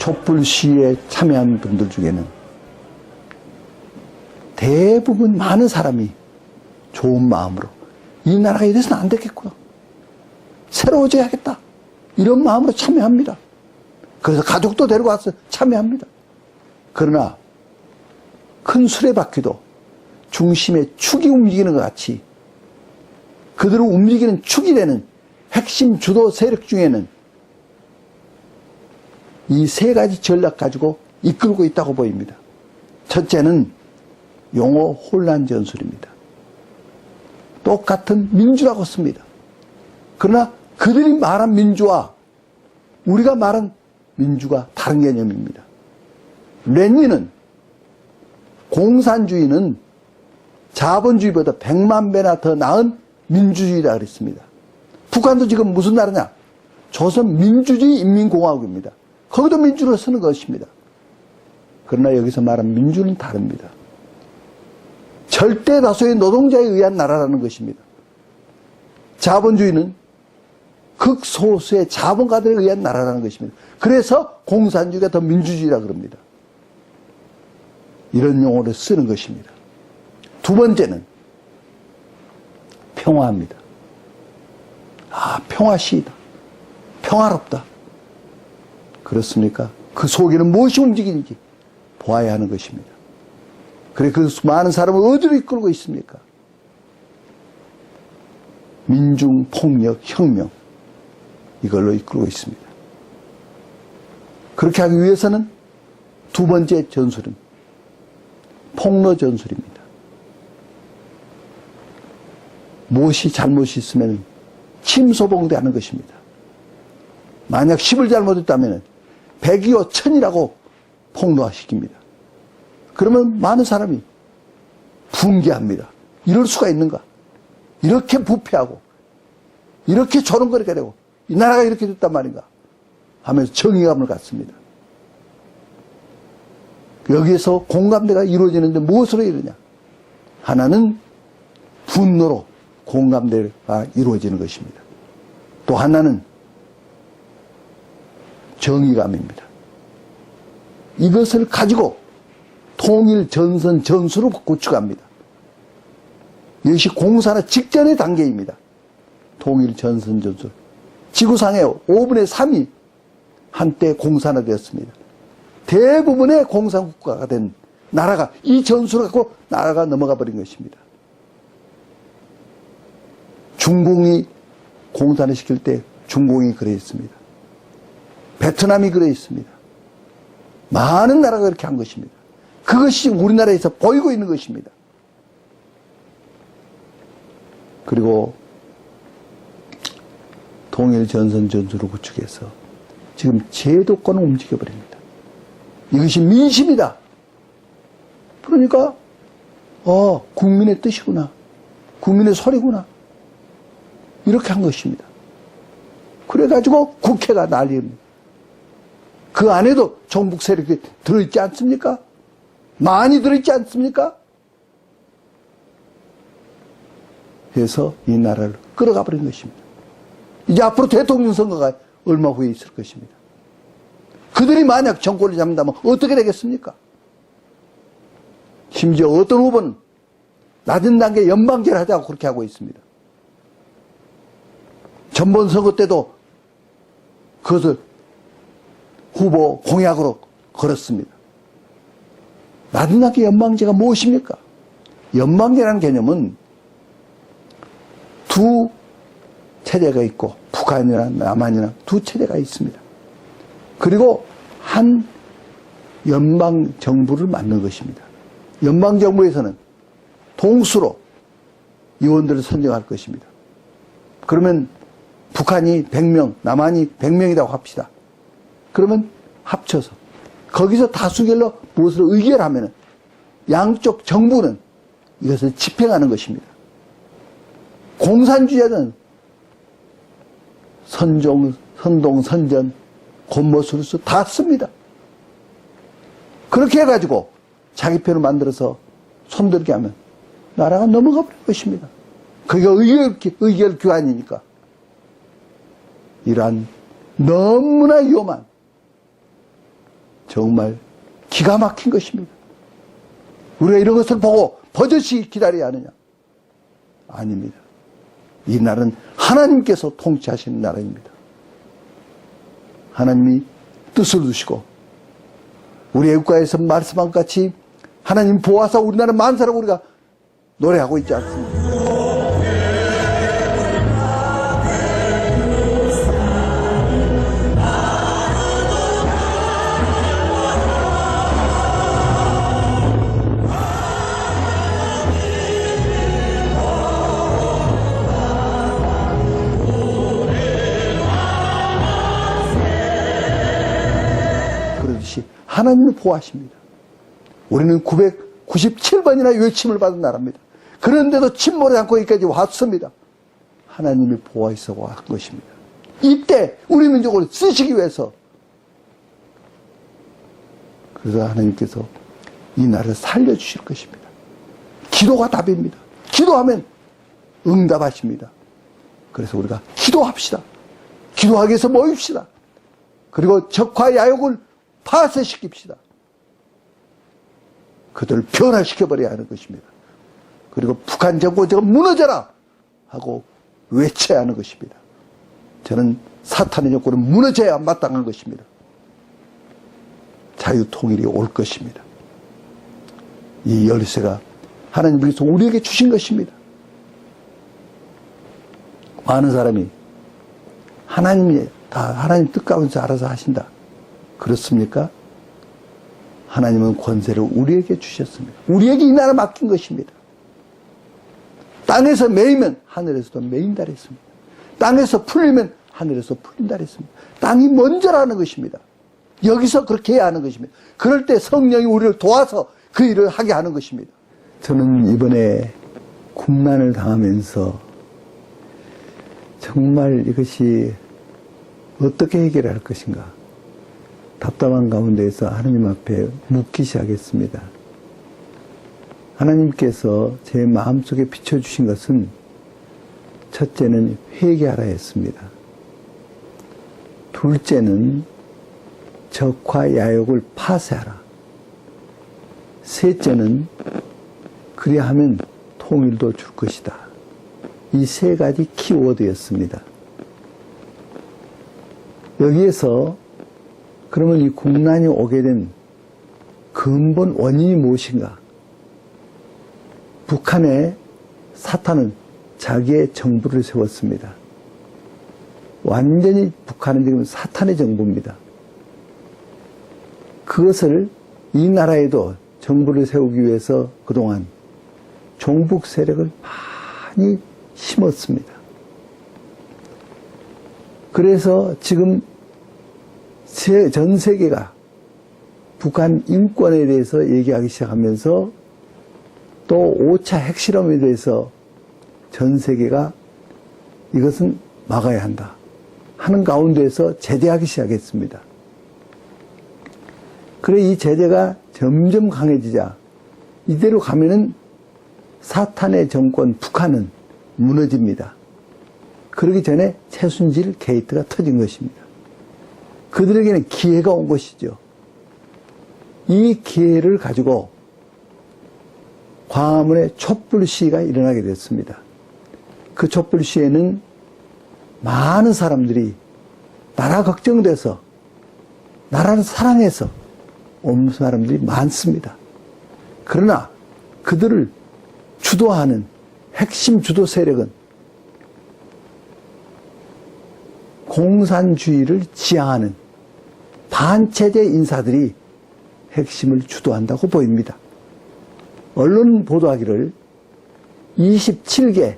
촛불 시위에 참여한 분들 중에는 대부분 많은 사람이 좋은 마음으로 이 나라가 이래서는 안 되겠구나, 새로워져야겠다, 이런 마음으로 참여합니다. 그래서 가족도 데리고 와서 참여합니다. 그러나 큰 수레바퀴도 중심에 축이 움직이는 것 같이 그들을 움직이는 축이 되는 핵심 주도 세력 중에는 이 세 가지 전략 가지고 이끌고 있다고 보입니다. 첫째는 용어 혼란 전술입니다. 똑같은 민주라고 씁니다. 그러나 그들이 말한 민주와 우리가 말한 민주가 다른 개념입니다. 레닌은 공산주의는 자본주의보다 100만 배나 더 나은 민주주의라 그랬습니다. 북한도 지금 무슨 나라냐? 조선민주주의 인민공화국입니다. 거기도 민주를 쓰는 것입니다. 그러나 여기서 말한 민주는 다릅니다. 절대 다수의 노동자에 의한 나라라는 것입니다. 자본주의는 극소수의 자본가들에 의한 나라라는 것입니다. 그래서 공산주의가 더 민주주의라 그럽니다. 이런 용어를 쓰는 것입니다. 두 번째는 평화입니다. 평화시이다, 평화롭다. 그렇습니까? 그 속에는 무엇이 움직이는지 보아야 하는 것입니다. 그래, 그 많은 사람을 어디로 이끌고 있습니까? 민중, 폭력, 혁명, 이걸로 이끌고 있습니다. 그렇게 하기 위해서는 두 번째 전술은 폭로 전술입니다. 무엇이 잘못이 있으면 침소봉대하는 것입니다. 만약 10을 잘못했다면 100이요 1000이라고 폭로시킵니다. 그러면 많은 사람이 붕괴합니다. 이럴 수가 있는가? 이렇게 부패하고 이렇게 조롱거리게 되고 이 나라가 이렇게 됐단 말인가 하면서 정의감을 갖습니다. 여기에서 공감대가 이루어지는데 무엇으로 이루냐? 하나는 분노로 공감대가 이루어지는 것입니다. 또 하나는 정의감입니다. 이것을 가지고 통일 전선 전술을 구축합니다. 이것이 공산화 직전의 단계입니다. 통일 전선 전술. 지구상의 5분의 3이 한때 공산화되었습니다. 대부분의 공산국가가 된 나라가 이 전술을 갖고 나라가 넘어가 버린 것입니다. 중공이 공산화 시킬 때 중공이 그랬습니다. 베트남이 그랬습니다. 많은 나라가 그렇게 한 것입니다. 그것이 우리나라에서 보이고 있는 것입니다. 그리고 통일 전선 전술을 구축해서 지금 제도권을 움직여버립니다. 이것이 민심이다. 그러니까 국민의 뜻이구나, 국민의 소리구나, 이렇게 한 것입니다. 그래가지고 국회가 난리입니다. 그 안에도 종북 세력이 들어있지 않습니까? 많이 들어있지 않습니까? 해서 이 나라를 끌어가 버린 것입니다. 이제 앞으로 대통령 선거가 얼마 후에 있을 것입니다. 그들이 만약 정권을 잡는다면 어떻게 되겠습니까? 심지어 어떤 후보는 낮은 단계 연방제를 하자고 그렇게 하고 있습니다. 전번 선거 때도 그것을 후보 공약으로 걸었습니다. 낮은 단계 연방제가 무엇입니까? 연방제라는 개념은 두 체제가 있고 북한이나 남한이나 두 체제가 있습니다. 그리고 한 연방정부를 만든 것입니다. 연방정부에서는 동수로 의원들을 선정할 것입니다. 그러면 북한이 100명, 남한이 100명이라고 합시다. 그러면 합쳐서 거기서 다수결로 무엇을 의결하면 양쪽 정부는 이것을 집행하는 것입니다. 공산주의자는 선동, 선전, 곤모술수 다 씁니다. 그렇게 해가지고 자기 편을 만들어서 손들게 하면 나라가 넘어가 버릴 것입니다. 그게 의결 교환이니까. 이러한 너무나 위험한 정말 기가 막힌 것입니다. 우리가 이런 것을 보고 버젓이 기다려야 하느냐? 아닙니다. 이 나라는 하나님께서 통치하시는 나라입니다. 하나님이 뜻을 두시고 우리 애국가에서 말씀한 것 같이 하나님 보아서 우리나라 만사라고 우리가 노래하고 있지 않습니까? 그러듯이 하나님을 보호하십니다. 우리는 997번이나 외침을 받은 나라입니다. 그런데도 침몰하지 않고 여기까지 왔습니다. 하나님이 보호하셔서 한 것입니다. 이때 우리 민족을 쓰시기 위해서 그래서 하나님께서 이 나라를 살려주실 것입니다. 기도가 답입니다. 기도하면 응답하십니다. 그래서 우리가 기도합시다. 기도하기 위해서 모입시다. 그리고 적과 야욕을 파쇄시킵시다. 그들을 변화시켜버려야 하는 것입니다. 그리고 북한 정권제가 무너져라 하고 외쳐야 하는 것입니다. 저는 사탄의 정권은 무너져야 마땅한 것입니다. 자유통일이 올 것입니다. 이 열쇠가 하나님께서 우리에게 주신 것입니다. 많은 사람이 하나님이 다 하나님 뜻 가운데서 알아서 하신다. 그렇습니까? 하나님은 권세를 우리에게 주셨습니다. 우리에게 이 나라 맡긴 것입니다. 땅에서 매이면 하늘에서도 매인다 그랬습니다. 땅에서 풀리면 하늘에서 풀린다 그랬습니다. 땅이 먼저라는 것입니다. 여기서 그렇게 해야 하는 것입니다. 그럴 때 성령이 우리를 도와서 그 일을 하게 하는 것입니다. 저는 이번에 국난을 당하면서 정말 이것이 어떻게 해결할 것인가 답답한 가운데에서 하나님 앞에 묻기 시작했습니다. 하나님께서 제 마음속에 비춰주신 것은 첫째는 회개하라 했습니다. 둘째는 적과 야욕을 파쇄하라. 셋째는 그리하면 통일도 줄 것이다. 이 세 가지 키워드였습니다. 여기에서 그러면 이 국난이 오게 된 근본 원인이 무엇인가? 북한의 사탄은 자기의 정부를 세웠습니다. 완전히 북한은 지금 사탄의 정부입니다. 그것을 이 나라에도 정부를 세우기 위해서 그동안 종북 세력을 많이 심었습니다. 그래서 지금 전 세계가 북한 인권에 대해서 얘기하기 시작하면서 또 5차 핵실험에 대해서 전 세계가 이것은 막아야 한다 하는 가운데에서 제재하기 시작했습니다. 그래 이 제재가 점점 강해지자 이대로 가면은 사탄의 정권 북한은 무너집니다. 그러기 전에 최순실 게이트가 터진 것입니다. 그들에게는 기회가 온 것이죠. 이 기회를 가지고 광화문에 촛불 시위가 일어나게 됐습니다. 그 촛불 시위에는 많은 사람들이 나라 걱정돼서 나라를 사랑해서 온 사람들이 많습니다. 그러나 그들을 주도하는 핵심 주도 세력은 공산주의를 지향하는 반체제 인사들이 핵심을 주도한다고 보입니다. 언론 보도하기를 27개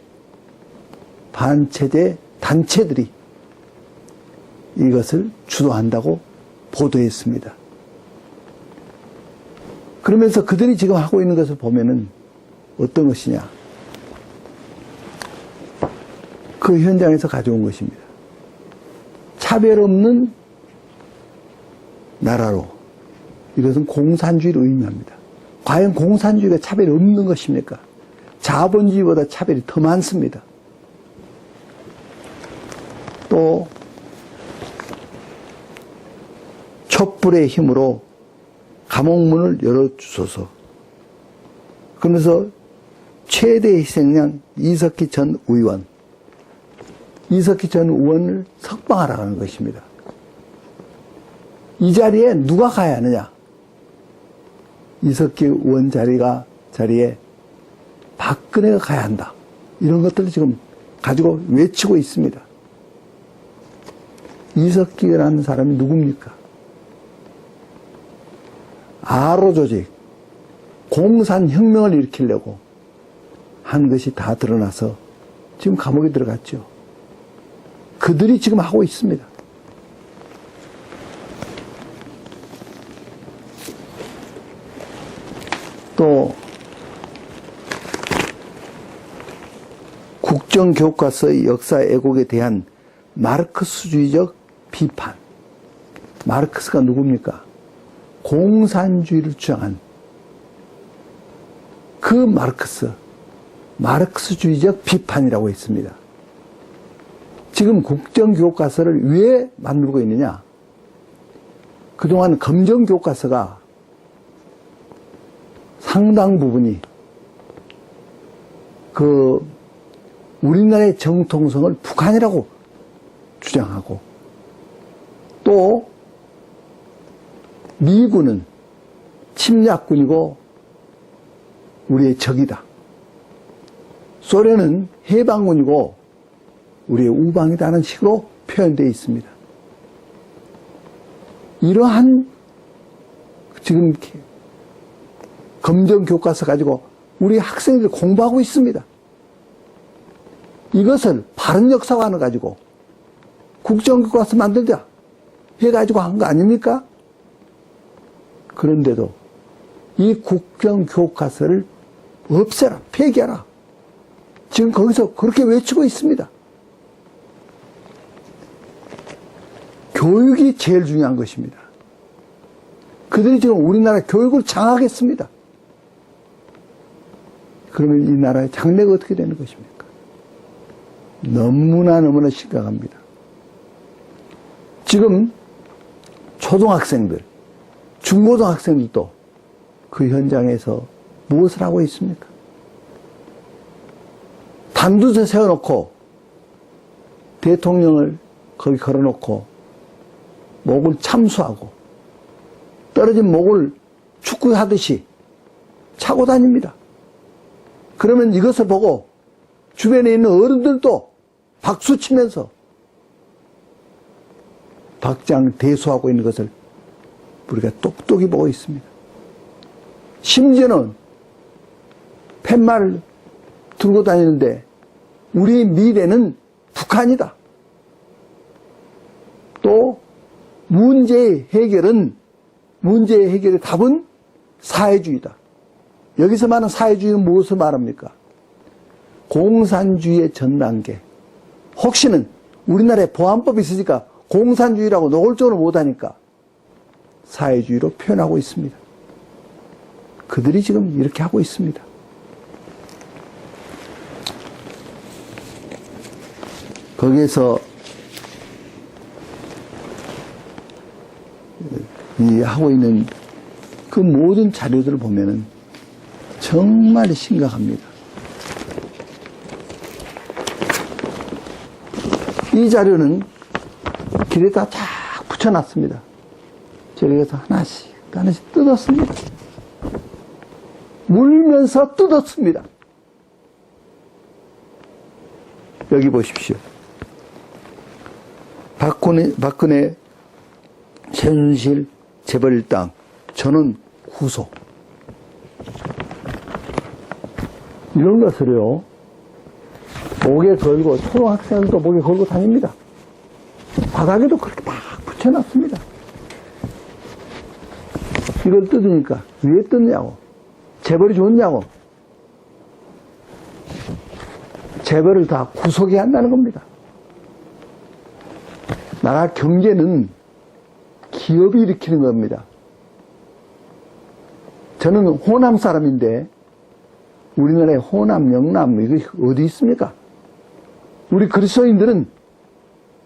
반체제 단체들이 이것을 주도한다고 보도했습니다. 그러면서 그들이 지금 하고 있는 것을 보면은 어떤 것이냐? 그 현장에서 가져온 것입니다. 차별 없는 나라로. 이것은 공산주의를 의미합니다. 과연 공산주의가 차별이 없는 것입니까? 자본주의보다 차별이 더 많습니다. 또 촛불의 힘으로 감옥문을 열어주소서. 그러면서 최대 희생양 이석기 전 의원, 이석기 전 의원을 석방하라고 하는 것입니다. 이 자리에 누가 가야 하느냐? 이석기 의원 자리에 박근혜가 가야 한다. 이런 것들을 지금 가지고 외치고 있습니다. 이석기라는 사람이 누굽니까? 아로 조직, 공산혁명을 일으키려고 한 것이 다 드러나서 지금 감옥에 들어갔죠. 그들이 지금 하고 있습니다. 또 국정교과서의 역사 왜곡에 대한 마르크스주의적 비판. 마르크스가 누굽니까? 공산주의를 주장한 그 마르크스주의적 비판이라고 했습니다. 지금 국정교과서를 왜 만들고 있느냐? 그동안 검정교과서가 상당 부분이 우리나라의 정통성을 북한이라고 주장하고, 또 미군은 침략군이고 우리의 적이다. 소련은 해방군이고 우리의 우방이다는 식으로 표현되어 있습니다. 이러한 지금 검정교과서 가지고 우리 학생들이 공부하고 있습니다. 이것을 바른 역사관을 가지고 국정교과서 만들자 해가지고 한 거 아닙니까? 그런데도 이 국정교과서를 없애라, 폐기하라. 지금 거기서 그렇게 외치고 있습니다. 교육이 제일 중요한 것입니다. 그들이 지금 우리나라 교육을 장악했습니다. 그러면 이 나라의 장래가 어떻게 되는 것입니까? 너무나 심각합니다. 지금 초등학생들, 중고등학생들도 그 현장에서 무엇을 하고 있습니까? 단두대 세워놓고 대통령을 거기 걸어놓고 목을 참수하고 떨어진 목을 축구하듯이 차고 다닙니다. 그러면 이것을 보고 주변에 있는 어른들도 박수 치면서 박장대소하고 있는 것을 우리가 똑똑히 보고 있습니다. 심지어는 팻말을 들고 다니는데 우리의 미래는 북한이다. 또 문제의 해결의 답은 사회주의다. 여기서 말하는 사회주의는 무엇을 말합니까? 공산주의의 전 단계. 혹시는 우리나라에 보안법이 있으니까 공산주의라고 노골적으로 못하니까 사회주의로 표현하고 있습니다. 그들이 지금 이렇게 하고 있습니다. 거기에서 이 하고 있는 그 모든 자료들을 보면은 정말 심각합니다. 이 자료는 길에다 쫙 붙여놨습니다. 저기에서 하나씩 뜯었습니다. 물면서 뜯었습니다. 여기 보십시오. 박근혜, 최순실 재벌1당 전원 구속. 이런 것을요, 목에 걸고, 초등학생들도 목에 걸고 다닙니다. 바닥에도 그렇게 막 붙여놨습니다. 이걸 뜯으니까 왜 뜯냐고. 재벌이 좋냐고. 재벌을 다 구속해야 한다는 겁니다. 나라 경제는 기업이 일으키는 겁니다. 저는 호남 사람인데 우리나라에 호남, 영남 이것이 어디 있습니까? 우리 그리스도인들은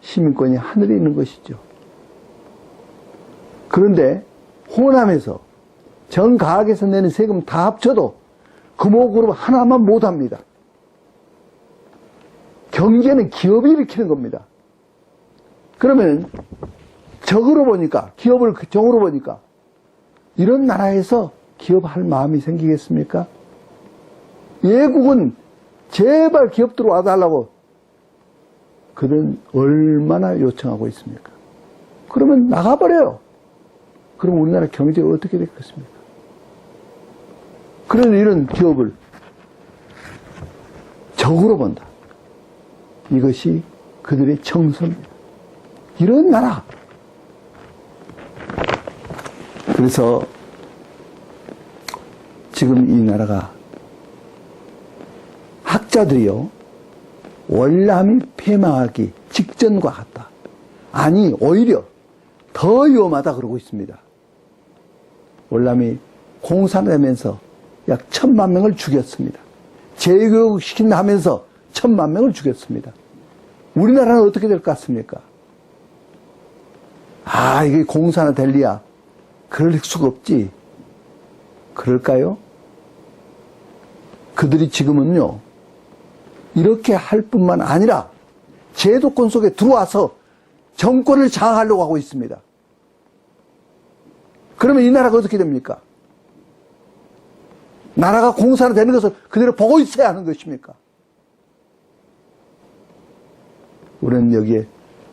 시민권이 하늘에 있는 것이죠. 그런데 호남에서 전 가학에서 내는 세금 다 합쳐도 금호그룹 하나만 못합니다. 경제는 기업이 일으키는 겁니다. 그러면 적으로 보니까, 기업을 정으로 보니까 이런 나라에서 기업할 마음이 생기겠습니까? 외국은 제발 기업 들어와 달라고 그들은 얼마나 요청하고 있습니까? 그러면 나가버려요. 그럼 우리나라 경제가 어떻게 되겠습니까? 그런 이런 기업을 적으로 본다. 이것이 그들의 정서입니다. 이런 나라. 그래서 지금 이 나라가 학자들이요, 월남이 폐망하기 직전과 같다. 아니, 오히려 더 위험하다 그러고 있습니다. 월남이 공산을 하면서 약 1,000만 명을 죽였습니다. 재교육 시킨다 하면서 1,000만 명을 죽였습니다. 우리나라는 어떻게 될 것 같습니까? 아, 이게 공산화 될 리야. 그럴 수가 없지. 그럴까요? 그들이 지금은요, 이렇게 할 뿐만 아니라 제도권 속에 들어와서 정권을 장악하려고 하고 있습니다. 그러면 이 나라가 어떻게 됩니까? 나라가 공산화 되는 것을 그대로 보고 있어야 하는 것입니까? 우리는 여기에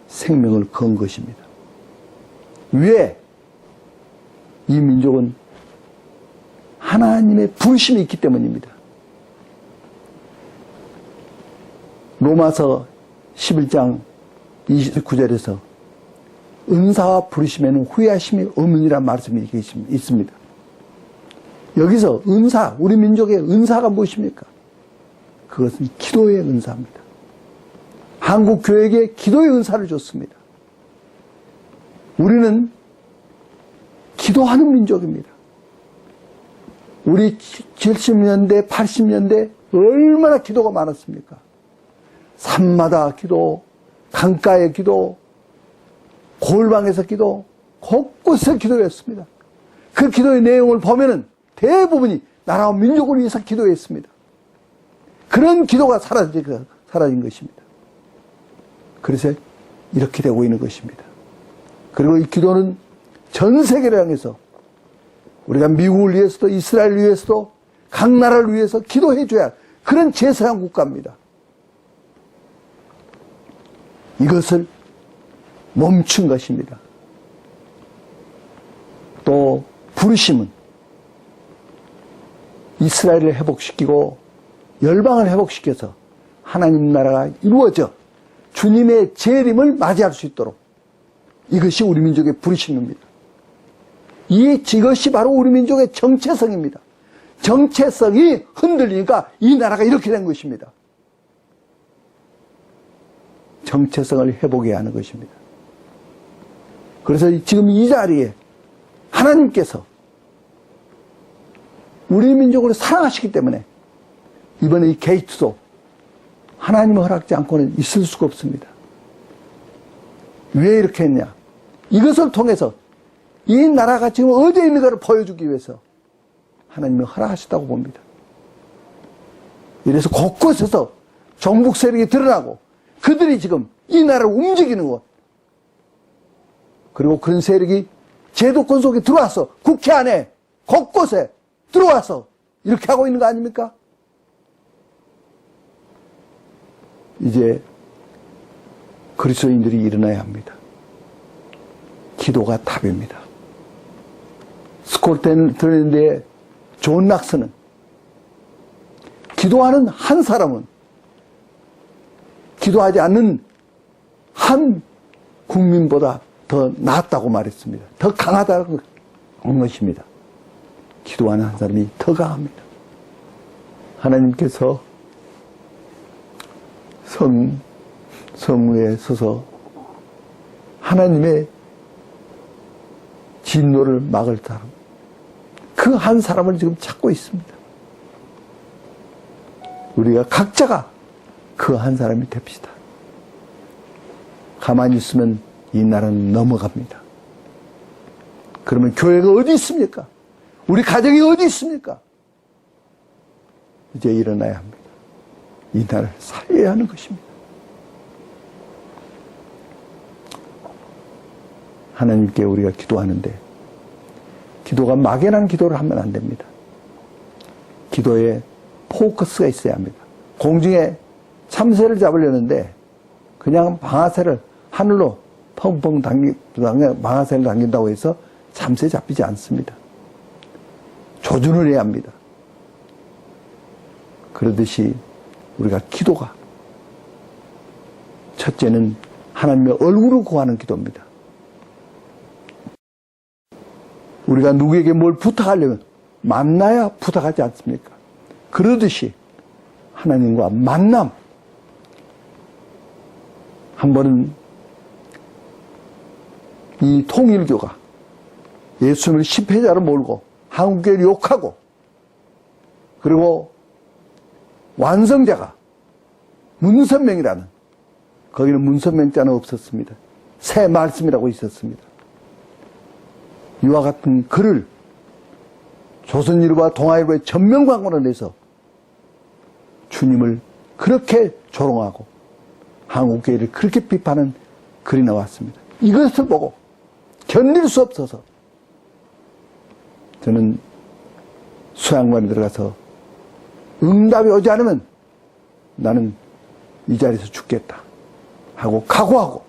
생명을 건 것입니다. 왜? 이 민족은 하나님의 부르심이 있기 때문입니다. 로마서 11장 29절에서 은사와 부르심에는 후회하심이 없느니란 말씀이 있습니다. 여기서 은사, 우리 민족의 은사가 무엇입니까? 그것은 기도의 은사입니다. 한국 교회에게 기도의 은사를 줬습니다. 우리는 기도하는 민족입니다. 우리 70년대, 80년대 얼마나 기도가 많았습니까? 산마다 기도, 강가의 기도, 골방에서 기도, 곳곳에서 기도했습니다. 그 기도의 내용을 보면은 대부분이 나라와 민족을 위해서 기도했습니다. 그런 기도가 사라진 것입니다. 그래서 이렇게 되고 있는 것입니다. 그리고 이 기도는 전 세계를 향해서 우리가 미국을 위해서도 이스라엘을 위해서도 각 나라를 위해서 기도해줘야 할 그런 제사한 국가입니다. 이것을 멈춘 것입니다. 또 부르심은 이스라엘을 회복시키고 열방을 회복시켜서 하나님 나라가 이루어져 주님의 재림을 맞이할 수 있도록 이것이 우리 민족의 부르심입니다. 이것이 바로 우리 민족의 정체성입니다. 정체성이 흔들리니까 이 나라가 이렇게 된 것입니다. 정체성을 회복해야 하는 것입니다. 그래서 지금 이 자리에 하나님께서 우리 민족을 사랑하시기 때문에 이번에 이 게이트도 하나님의 허락지 않고는 있을 수가 없습니다. 왜 이렇게 했냐? 이것을 통해서 이 나라가 지금 어디에 있는가를 보여주기 위해서 하나님이 허락하셨다고 봅니다. 이래서 곳곳에서 종북 세력이 드러나고 그들이 지금 이 나라를 움직이는 것, 그리고 그런 세력이 제도권 속에 들어와서 국회 안에 곳곳에 들어와서 이렇게 하고 있는 거 아닙니까? 이제 그리스도인들이 일어나야 합니다. 기도가 답입니다. 스코틀랜드의 존 락스는 기도하는 한 사람은 기도하지 않는 한 국민보다 더 낫다고 말했습니다. 더 강하다는 것입니다. 기도하는 한 사람이 더 강합니다. 하나님께서 성무에 서서 하나님의 진노를 막을 사람, 그 한 사람을 지금 찾고 있습니다. 우리가 각자가 그 한 사람이 됩시다. 가만히 있으면 이 나라는 넘어갑니다. 그러면 교회가 어디 있습니까? 우리 가정이 어디 있습니까? 이제 일어나야 합니다. 이 나라를 살려야 하는 것입니다. 하나님께 우리가 기도하는데 기도가 막연한 기도를 하면 안 됩니다. 기도에 포커스가 있어야 합니다. 공중에 참새를 잡으려는데 그냥 방아쇠를 하늘로 펑펑 방아쇠를 당긴다고 해서 참새 잡히지 않습니다. 조준을 해야 합니다. 그러듯이 우리가 기도가 첫째는 하나님의 얼굴을 구하는 기도입니다. 우리가 누구에게 뭘 부탁하려면 만나야 부탁하지 않습니까? 그러듯이 하나님과 만남. 한 번은 이 통일교가 예수님을 십회자로 몰고 한국교회를 욕하고 그리고 완성자가 문선명이라는, 거기는 문선명자는 없었습니다. 새 말씀이라고 있었습니다. 이와 같은 글을 조선일보와 동아일보에 전면 광고를 내서 주님을 그렇게 조롱하고 한국교회를 그렇게 비판하는 글이 나왔습니다. 이것을 보고 견딜 수 없어서 저는 수양관에 들어가서 응답이 오지 않으면 나는 이 자리에서 죽겠다 하고 각오하고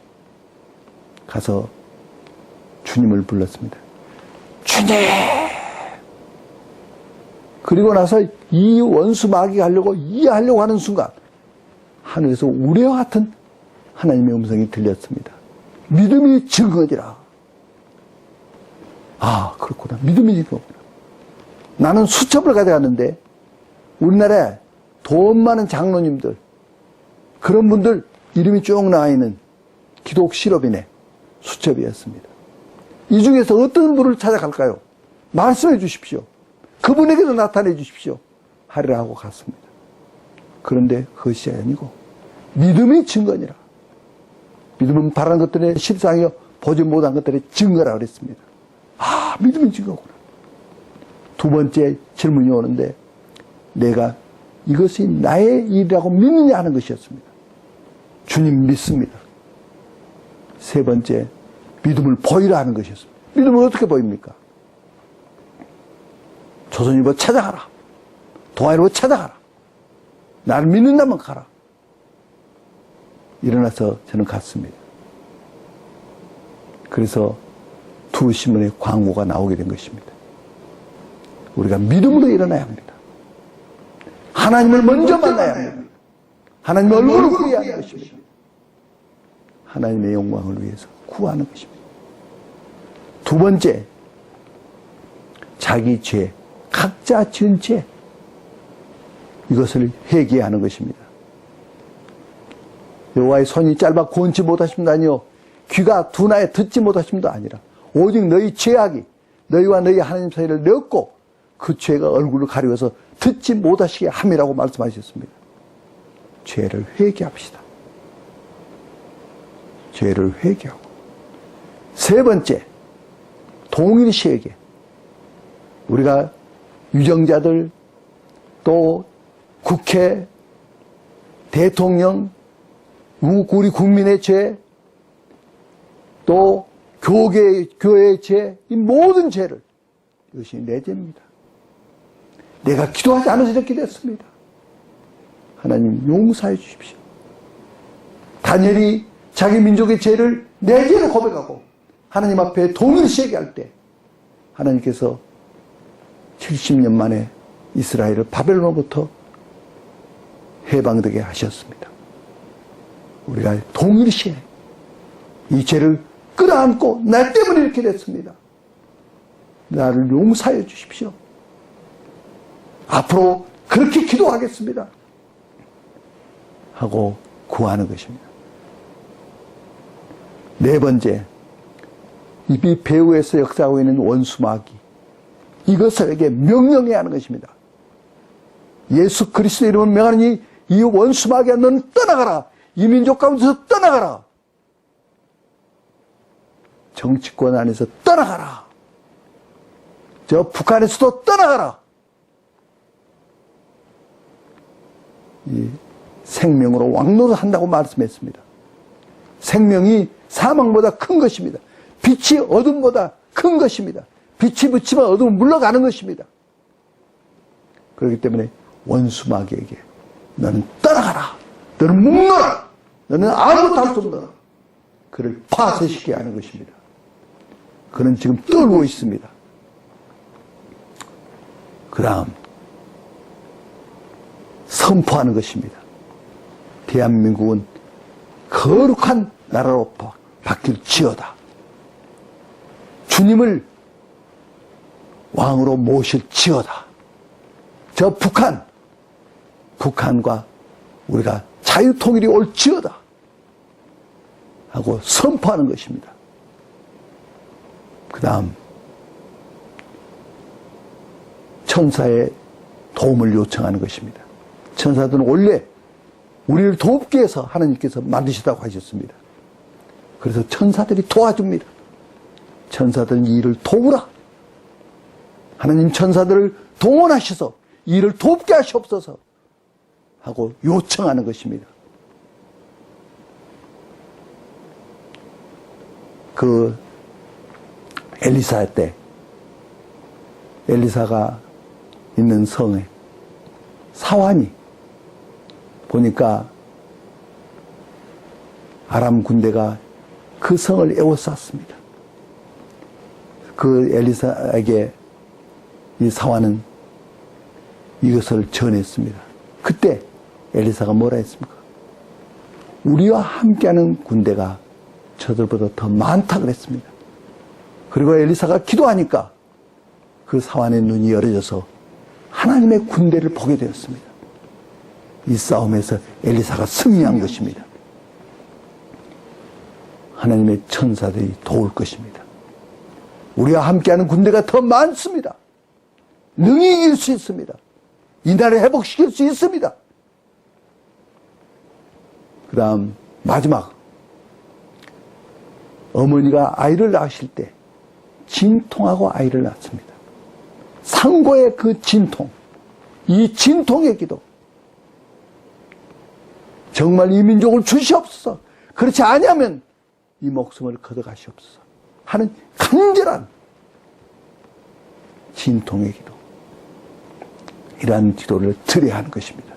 가서 주님을 불렀습니다. 주님! 그리고 나서 이 원수 마귀가 하려고 이해하려고 하는 순간 하늘에서 우레와 같은 하나님의 음성이 들렸습니다. 믿음이 증거지라. 아, 그렇구나. 믿음이 증거구나. 나는 수첩을 가져갔는데 우리나라에 돈 많은 장로님들, 그런 분들 이름이 쭉 나와 있는 기독 실업인의 수첩이었습니다. 이 중에서 어떤 분을 찾아갈까요? 말씀해 주십시오. 그분에게도 나타내 주십시오. 하리라 하고 갔습니다. 그런데 그것이 아니고 믿음이 증거니라. 믿음은 바라는 것들의 실상이요 보지 못한 것들의 증거라 그랬습니다. 아, 믿음이 증거구나. 두 번째 질문이 오는데 내가 이것이 나의 일이라고 믿느냐 하는 것이었습니다. 주님 믿습니다. 세 번째, 믿음을 보이라 하는 것이었습니다. 믿음을 어떻게 보입니까? 조선일보 찾아가라. 동아일보 찾아가라. 나를 믿는다면 가라. 일어나서 저는 갔습니다. 그래서 두 신문의 광고가 나오게 된 것입니다. 우리가 믿음으로 일어나야 합니다. 하나님을 먼저 만나야 합니다. 하나님의 얼굴을 구해야 하는 것입니다. 하나님의 영광을 위해서 구하는 것입니다. 두 번째, 자기 죄, 각자 지은 죄, 이것을 회개하는 것입니다. 여호와의 손이 짧아 구원치 못하심도 아니요 귀가 둔하여 듣지 못하심도 아니라 오직 너희 죄악이 너희와 너희 하나님 사이를 내었고 그 죄가 얼굴을 가리워서 듣지 못하시게 함이라고 말씀하셨습니다. 죄를 회개합시다. 죄를 회개하고. 세 번째, 동일시에게 우리가 유정자들 또 국회, 대통령, 우리 국민의 죄, 또 교회의 죄, 이 모든 죄를, 이것이 내 죄입니다. 내가 기도하지 않아서 이렇게 됐습니다. 하나님 용서해 주십시오. 다니엘이 자기 민족의 죄를 내 죄를 고백하고 하나님 앞에 동일시하게 할 때 하나님께서 70년 만에 이스라엘을 바벨론으로부터 해방되게 하셨습니다. 우리가 동일시에 이 죄를 끌어안고 나 때문에 이렇게 됐습니다. 나를 용서해 주십시오. 앞으로 그렇게 기도하겠습니다. 하고 구하는 것입니다. 네 번째, 이 배후에서 역사하고 있는 원수마귀, 이것에게 명령해야 하는 것입니다. 예수 그리스도의 이름을 명하니 이 원수마귀야 너는 떠나가라. 이 민족 가운데서 떠나가라. 정치권 안에서 떠나가라. 저 북한에서도 떠나가라. 이 생명으로 왕노릇한다고 말씀했습니다. 생명이 사망보다 큰 것입니다. 빛이 어둠보다 큰 것입니다. 빛이 붙이면 어둠은 물러가는 것입니다. 그렇기 때문에 원수 마귀에게 너는 떠나가라. 너는 묵너라. 너는 아무것도 할 수 없노라. 그를 파쇄시켜야 하는 것입니다. 그는 지금 떨고 있습니다. 그 다음 선포하는 것입니다. 대한민국은 거룩한 나라로 바뀔지어다. 주님을 왕으로 모실지어다. 저 북한과 우리가 자유통일이 올지어다 하고 선포하는 것입니다. 그 다음 천사의 도움을 요청하는 것입니다. 천사들은 원래 우리를 돕기 위해서 하나님께서 만드시다고 하셨습니다. 그래서 천사들이 도와줍니다. 천사들은 이 일을 도우라. 하나님 천사들을 동원하셔서 이 일을 돕게 하시옵소서 하고 요청하는 것입니다. 그 엘리사 때 엘리사가 있는 성에 사환이 보니까 아람 군대가 그 성을 에워쌌습니다. 그 엘리사에게 이 사환은 이것을 전했습니다. 그때 엘리사가 뭐라 했습니까? 우리와 함께하는 군대가 저들보다 더 많다 그랬습니다. 그리고 엘리사가 기도하니까 그 사환의 눈이 열어져서 하나님의 군대를 보게 되었습니다. 이 싸움에서 엘리사가 승리한 것입니다. 하나님의 천사들이 도울 것입니다. 우리와 함께하는 군대가 더 많습니다. 능히 이길 수 있습니다. 이 나라를 회복시킬 수 있습니다. 그 다음 마지막 어머니가 아이를 낳으실 때 진통하고 아이를 낳습니다. 상고의 그 진통, 이 진통의 기도, 정말 이 민족을 주시옵소서, 그렇지 아니하면 이 목숨을 걷어가시옵소서 하는 간절한 진통의 기도, 이러한 기도를 드려야 하는 것입니다.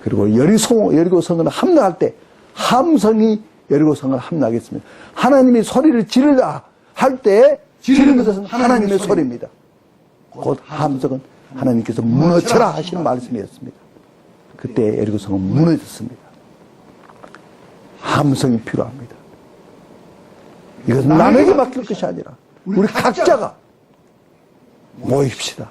그리고 여리고성을 함락할 때 함성이 여리고성을 함락했습니다. 하나님이 소리를 지르라 할 때 지르는 것은 하나님의 소리입니다. 곧 함성은 하나님께서 무너져라 하시는 말씀이었습니다. 그때 여리고성은 무너졌습니다. 함성이 필요합니다. 이것은 남에게 맡길 것이 아니라 우리 각자가 모입시다.